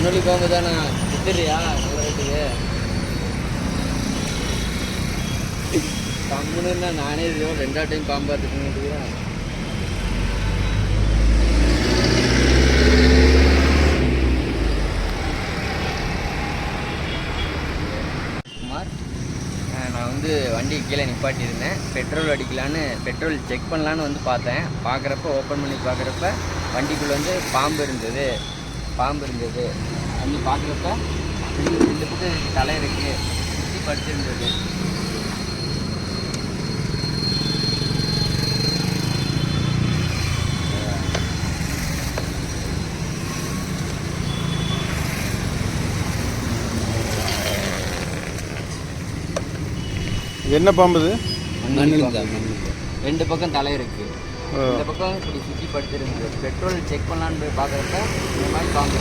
மண்ணொலி பாம்பு தானே வித்துறியா நல்ல ரேட்டுக்கு கம்முன்னு நானே இதோ 2 டைம் பாம்பு பார்த்துக்கிறேன். குமார், நான் வந்து வண்டி கீழே நிப்பாட்டியிருந்தேன். பெட்ரோல் அடிக்கலான்னு பெட்ரோல் செக் பண்ணலான்னு வந்து பார்த்தேன். பார்க்குறப்ப ஓப்பன் பண்ணி பார்க்குறப்ப வண்டிக்குள்ளே வந்து பாம்பு இருந்தது. வந்து பார்க்குறப்ப 2 பக்கம் தலை இருக்குது, சுற்றி படுத்திருந்தது. என்ன பாம்பு இது? 2 பக்கம் தலை இருக்கு. இந்த பக்கம் இப்படி சுற்றி படுத்திருந்தது. பெட்ரோல் செக் பண்ணலான்னு போய் பார்க்குறப்ப இந்த மாதிரி பாம்பு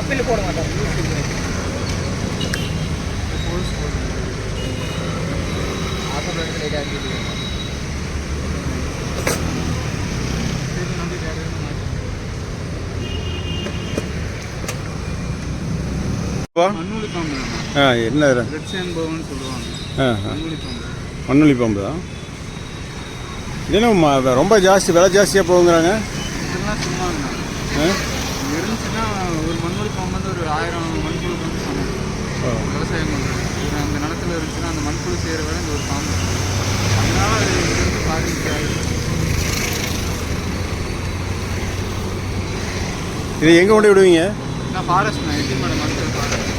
பில்லு போட மாட்டோம். மண்ணுளி பாம்பு. என்ன சொல்லுவாங்க? மண்ணுளி பாம்பு தான். இது ரொம்ப ஜாஸ்தி, விலை ஜாஸ்தியாக போகுங்கிறாங்க. இதெல்லாம் சும்மாங்கண்ணா. இருந்துச்சுன்னா ஒரு மண்ணுளி பாம்பு வந்து ஒரு 1000 மண்புழு வந்து சமம். விவசாயம் பண்ணுறது ஒரு அந்த நிலத்தில் இருந்துச்சுன்னா அந்த மண்புழு செய்கிற வேலை இந்த ஒரு பாம்பு. அதனால அது இருந்து பாதிக்காது. இது எங்கே கொண்டு விடுவீங்க? நான் ஃபாரஸ்ட்ண்ணா, எட்டிமலை மரத்தில் ஃபாரஸ்ட்.